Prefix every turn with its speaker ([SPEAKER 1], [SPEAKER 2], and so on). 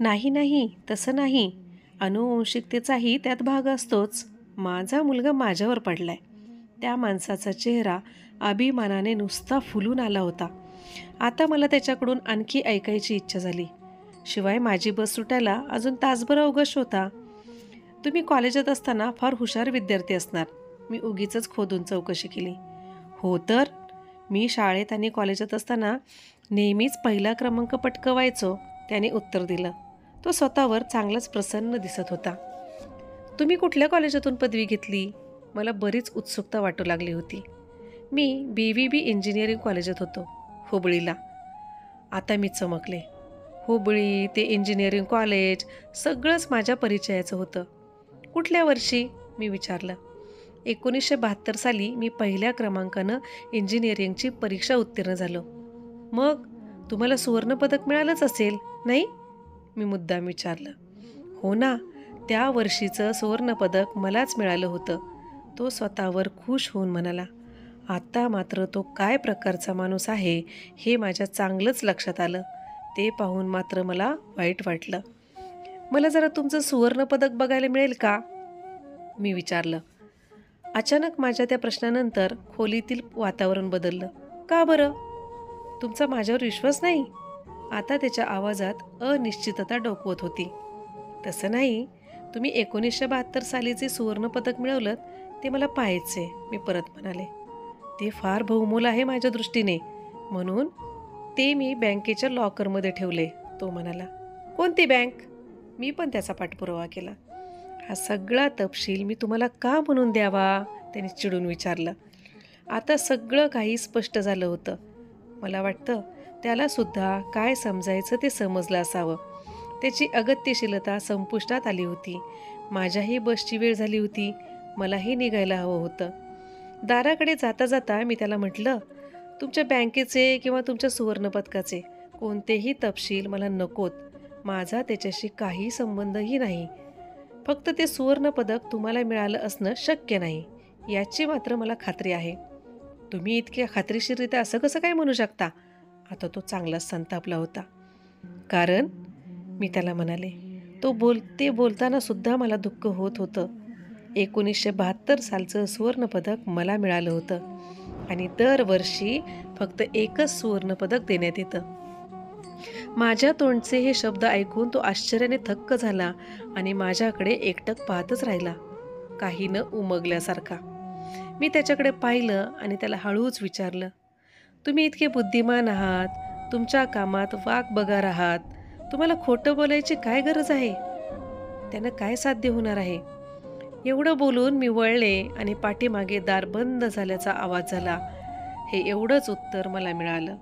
[SPEAKER 1] नाही नाही, तसं नाही. अनुवंशिकतेचाही त्यात भाग असतोच. माझा मुलगा माझ्यावर पडलाय. त्या माणसाचा चेहरा अभिमानाने नुसता फुलून आला होता. आता मला त्याच्याकडून आणखी ऐकायची इच्छा झाली. शिवाय माझी बस सुटायला अजून तासभर अवकाश होता. तुम्ही कॉलेजात असताना फार हुशार विद्यार्थी असणार. मी उगीचच खोदून चौकशी केली. हो तर, मी शाळेत आणि कॉलेजात असताना नेहमीच पहिला क्रमांक पटकवायचो, त्याने उत्तर दिलं. तो स्वतःवर चांगलाच प्रसन्न दिसत होता. तुम्ही कुठल्या कॉलेजातून पदवी घेतली? मला बरीच उत्सुकता वाटू लागली होती. मी BVB इंजिनिअरिंग कॉलेजात होतो, हुबळीला. आता मी चमकले. हुबळी ते इंजिनिअरिंग कॉलेज सगळंच माझ्या परिचयाचं होतं. कुठल्या वर्षी? मी विचारलं. 1972 साली मी पहिल्या क्रमांकानं इंजिनिअरिंगची परीक्षा उत्तीर्ण झालो. मग तुम्हाला सुवर्णपदक मिळालंच असेल, नाही? मी मुद्दाम विचारलं. हो ना, त्या वर्षीचं सुवर्णपदक मलाच मिळालं होतं. तो स्वतःवर खुश होऊन म्हणाला. आता मात्र तो काय प्रकारचा माणूस आहे हे माझ्या चांगलंच लक्षात आलं. ते पाहून मात्र मला वाईट वाटलं. मला जरा तुमचं सुवर्णपदक बघायला मिळेल का? मी विचारलं. अचानक माझ्या त्या प्रश्नानंतर खोलीतील वातावरण बदललं. का बरं? तुमचा माझ्यावर विश्वास नाही? आता त्याच्या आवाजात अनिश्चितता डोकवत होती. तसं नाही, तुम्ही 1972 सालीचे सुवर्णपदक मिळवलं ते मला पाहायचे, मी परत म्हणाले. ते फार बहुमोल आहे माझ्या दृष्टीने, म्हणून ते मी बँकेच्या लॉकरमध्ये ठेवले, तो म्हणाला. कोणती बँक? मी पण त्याचा पाठपुरावा केला. हा सगळा तपशील मी तुम्हाला का म्हणून द्यावा? त्याने चिडून विचारलं. आता सगळं काही स्पष्ट झालं होतं. मला वाटतं त्यालासुद्धा काय समजायचं ते समजलं असावं. त्याची अगत्यशीलता संपुष्टात आली होती. माझ्याही बसची वेळ झाली होती. मलाही निघायला हवं होतं. दाराकडे जाता जाता मी त्याला म्हटलं, तुमच्या बँकेचे किंवा तुमच्या सुवर्णपदकाचे कोणतेही तपशील मला नकोत. माझा त्याच्याशी काही संबंधही नाही. फक्त ते सुवर्णपदक तुम्हाला मिळालं असणं शक्य नाही, याची मात्र मला खात्री आहे. तुम्ही इतक्या खात्रीशीररित्या असं कसं काय म्हणू शकता? आता तो चांगलाच संतापला होता. कारण, मी त्याला म्हणाले. ते बोलताना सुद्धा मला दुःख होत होतं. 1972 सालचं सुवर्णपदक मला मिळालं होतं आणि दरवर्षी फक्त एकच सुवर्णपदक देण्यात येतं. माझ्या तोंडचे हे शब्द ऐकून तो आश्चर्याने थक्क झाला आणि माझ्याकडे एकटक पाहतच राहिला, काही न उमगल्यासारखा. मी त्याच्याकडे पाहिलं आणि त्याला हळूच विचारलं, तुम्ही इतके बुद्धिमान आहात, तुमच्या कामात वाकबगार आहात, तुम्हाला खोटं बोलायची काय गरज आहे? त्यानं काय साध्य होणार आहे? एवढं बोलून मी वळले आणि पाठीमागे दार बंद झाल्याचा आवाज झाला. हे एवढंच उत्तर मला मिळालं.